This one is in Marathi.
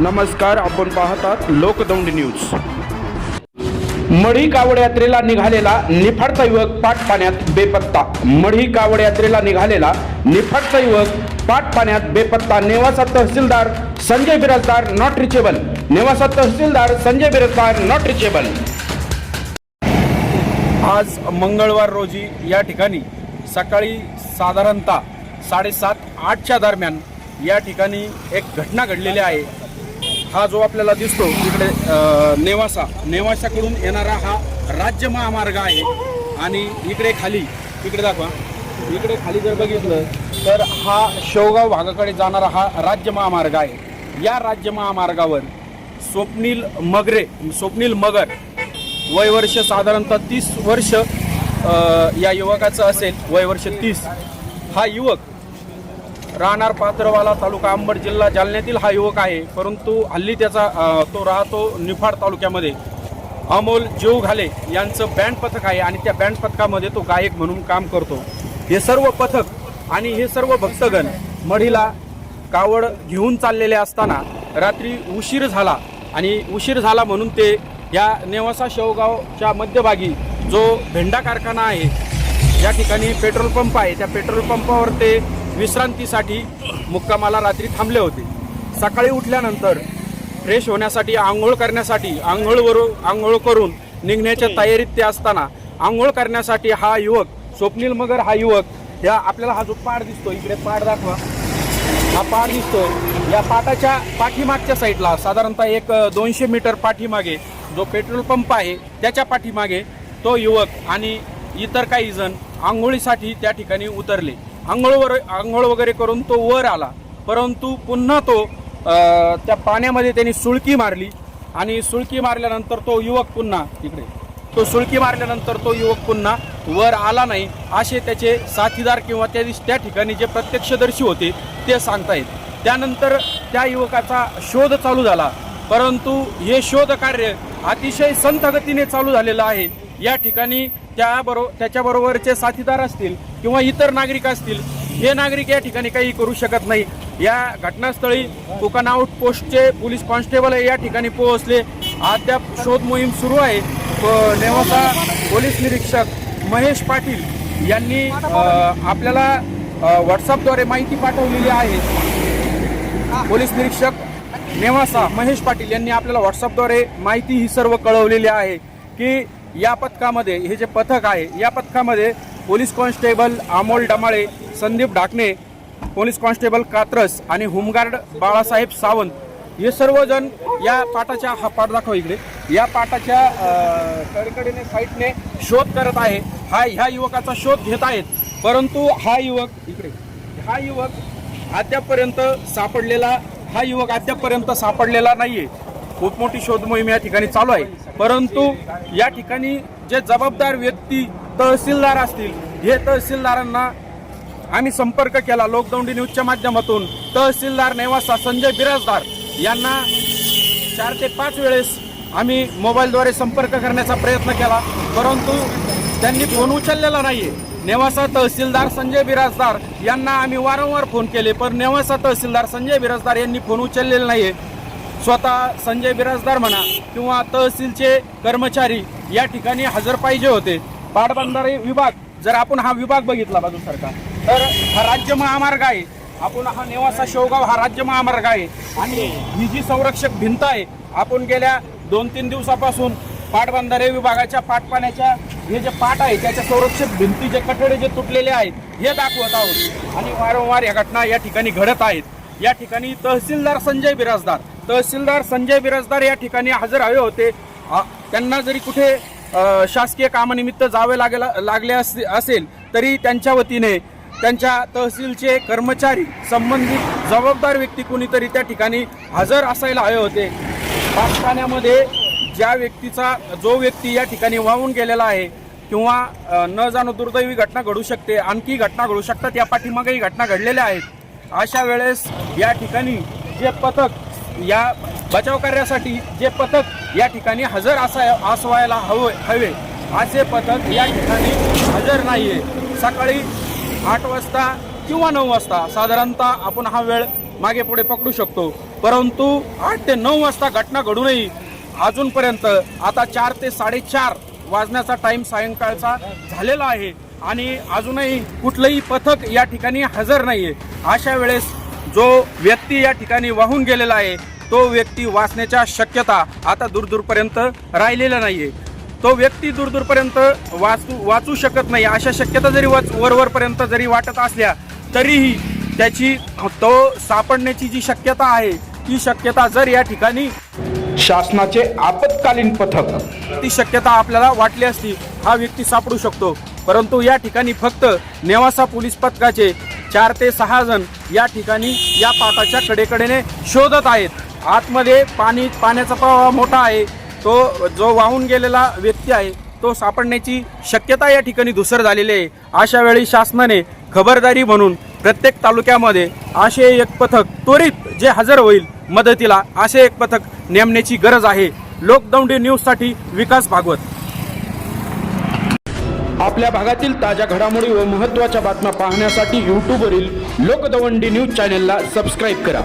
नमस्कार, आपण पाहतात लोकदौंड न्यूज। मढी कावड यात्रेला निघालेला निफाडचा युवक पाण्यात बेपत्ता। मढी कावड यात्रेला निघालेला निफाडचा युवक पाण्यात बेपत्ता। नेवासा तहसीलदार संजय बिराजदार नॉट रिचेबल। नेवासा तहसीलदार संजय बिराजदार नॉट रिचेबल। आज मंगळवार रोजी या ठिकाणी सकाळी साधारणतः 7:30-8च्या दरम्यान या ठिकाणी एक घटना घडलेली आहे। हा जो आपल्याला दिसतो इकडे नेवासाकडून येणारा हा राज्य महामार्ग आहे आणि इकडे खाली दाखवा, इकडे खाली जर बघितलं तर हा शेवगाव भागाकडे जाणारा हा राज्य महामार्ग आहे। या राज्य महामार्गावर स्वप्नील मगर वय वर्ष साधारणतः 30 वर्ष या युवकाचं असेल, वय वर्ष 30। हा युवक राहणार पात्रवाला, तालुका अंबड, जिल्हा जालन्यातील हा युवक आहे, परंतु हल्ली त्याचा तो राहतो निफाड तालुक्यामध्ये। अमोल जीवघाले यांचं बँड पथक आहे आणि त्या बँड पथकामध्ये तो गायक म्हणून काम करतो। हे सर्व पथक आणि हे सर्व भक्तगण मढीला कावड घेऊन चाललेले असताना रात्री उशीर झाला आणि उशीर झाला म्हणून ते या नेवासा शेवगावच्या मध्यभागी जो भेंडा कारखाना आहे, या ठिकाणी पेट्रोल पंप आहे, त्या पेट्रोल पंपावर ते विश्रांतीसाठी मुक्कामाला रात्री थांबले होते। सकाळी उठल्यानंतर फ्रेश होण्यासाठी, आंघोळ करण्यासाठी, आंघोळ करून निघण्याच्या तयारीत ते असताना आंघोळ करण्यासाठी हा युवक स्वप्नील मगर हा युवक या आपल्याला हा जो पाड दिसतो, इकडे पाड दाखवा, हा पाड दिसतो, या पाटाच्या पाठीमागच्या साईडला साधारणतः एक 200 मीटर पाठीमागे जो पेट्रोल पंप आहे त्याच्या पाठीमागे तो युवक आणि इतर काही जण आंघोळीसाठी त्या ठिकाणी उतरले। आंघोळ वगैरे करून तो वर आला, परंतु पुन्हा तो त्या पाण्यामध्ये त्यांनी सुळकी मारली आणि सुळकी मारल्यानंतर तो युवक पुन्हा वर आला नाही, असे त्याचे साथीदार किंवा त्या ठिकाणी जे प्रत्यक्षदर्शी होते ते सांगतायत। त्यानंतर त्या युवकाचा शोध चालू झाला, परंतु हे शोध कार्य अतिशय संथ गतीने चालू झालेलं आहे। या ठिकाणी त्याच्याबरोबरचे साथीदार असतील किंवा इतर नागरिक असतील, हे नागरिक या ठिकाणी काही करू शकत नाही। या घटनास्थळी कोकण आउट पोस्टचे पोलीस कॉन्स्टेबल या ठिकाणी पोहोचले। अद्याप शोध मोहीम सुरू आहे। नेवासा पोलीस निरीक्षक महेश पाटील यांनी आपल्याला व्हॉट्सअपद्वारे माहिती पाठवलेली आहे। पोलीस निरीक्षक नेवासा महेश पाटील यांनी आपल्याला व्हॉट्सअपद्वारे माहिती ही सर्व कळवलेली आहे की या पथकामध्ये, हे जे पथक आहे या पथकामध्ये police constable Amol Damale, Sandeep Dhakane, police constable Katras आणि होमगार्ड बाळासाहेब सावंत हे सर्वजण या पाटाच्या, हा पाट दाखवा इकडे, या पाटाच्या कडकडेने साईडने शोध करत आहे। ह्या युवकाचा शोध घेत आहेत, परंतु हा युवक अद्यापपर्यंत सापडलेला नाहीये। खूप मोठी शोध मोहीम या ठिकाणी चालू आहे, परंतु या ठिकाणी जे जबाबदार व्यक्ती तहसीलदार असतील, हे तहसीलदारांना आम्ही संपर्क केला लोकदौंडी न्यूजच्या माध्यमातून। तहसीलदार नेवासा संजय बिराजदार यांना 4 ते 5 वेळेस आम्ही मोबाईलद्वारे संपर्क करण्याचा प्रयत्न केला, परंतु त्यांनी फोन उचललेला नाहीये। नेवासा तहसीलदार संजय बिराजदार यांना आम्ही वारंवार फोन केले, पण नेवासा तहसीलदार संजय बिराजदार यांनी फोन उचललेला नाहीये। स्वतः संजय बिराजदार म्हणा किंवा तहसीलचे कर्मचारी या ठिकाणी हजर पाहिजे होते। पाटबंधारे विभाग, जर आपण हा विभाग बघितला बाजूसारखा, तर हा राज्य महामार्ग आहे। आपण हा नेवासा शेवगाव हा राज्य महामार्ग आहे आणि ही जी संरक्षक भिंत आहे, आपण गेल्या 2-3 दिवसापासून पाटबंधारे विभागाच्या पाटपाण्याच्या हे जे पाट आहे त्याच्या संरक्षक भिंती, जे कठडे जे तुटलेले आहेत हे दाखवत आहोत आणि वारंवार या घटना या ठिकाणी घडत आहेत। या ठिकाणी तहसीलदार संजय बिराजदार या ठिकाणी हजर हवे होते। त्यांना जरी कुठे शासकीय कामानिमित्त जावे लागले असेल तरी त्यांच्या वतीने त्यांच्या तहसीलचे कर्मचारी, संबंधित जबाबदार व्यक्ती कोणीतरी त्या ठिकाणी हजर असायला हवे होते। पाटखान्यामध्ये जो व्यक्ती या ठिकाणी वाहून गेलेला आहे किंवा न जाणो दुर्दैवी घटना घडू शकते, आणखी घटना घडू शकतात, या पाठीमागेही घटना घडलेल्या आहेत। अशा वेळेस या ठिकाणी जे पथक, या बचाव कार्यासाठी जे पथक या ठिकाणी हजर असायला हवे असे पथक या ठिकाणी हजर नाहीये। सकाळी 8 वाजता किंवा 9 वाजता साधारणतः आपण हा वेळ मागे पुढे पकडू शकतो। परंतु 8 ते 9 वाजता घटना घडूनही अजूनपर्यंत आता 4 ते 4:30 वाजण्याचा टाइम सायंकाळचा झालेला आहे आणि अजूनही कुठलंही पथक या ठिकाणी हजर नाहीये। अशा वेळेस जो व्यक्ती या ठिकाणी वाहून गेलेला आहे तो व्यक्ती वाचण्याच्या शक्यता आता दूरपर्यंत राहिलेला नाहीये। तो व्यक्ती दूरपर्यंत वाचू शकत नाही अशा शक्यता जरी वरवरपर्यंत जरी वाटत असल्या तरीही त्याची तो सापडण्याची जी शक्यता आहे ती शक्यता जर या ठिकाणी शासनाचे आपत्कालीन पथक ती शक्यता आपल्याला वाटली असती हा व्यक्ती सापडू शकतो। परंतु या ठिकाणी फक्त नेवासा पोलीस पथकाचे 4 ते 6 जण या ठिकाणी या पाटाच्या कडेकडेने शोधत आहेत। आतमध्ये पाण्याचा प्रवाह मोठा आहे। तो जो वाहून गेलेला व्यक्ती आहे तो सापडण्याची शक्यता या ठिकाणी धूसर झालेली आहे। अशा वेळी शासनाने खबरदारी म्हणून प्रत्येक तालुक्यामध्ये असे एक पथक त्वरित जे हजर होईल मदतीला असे एक पथक नेमण्याची गरज आहे। लोकदौंडी न्यूजसाठी विकास भागवत। आपल्या भागातील ताज्या घडामोडी व महत्त्वाच्या बातम्या पाहण्यासाठी यूट्यूबवरील लोकदवंडी न्यूज चॅनलला सबस्क्राईब करा।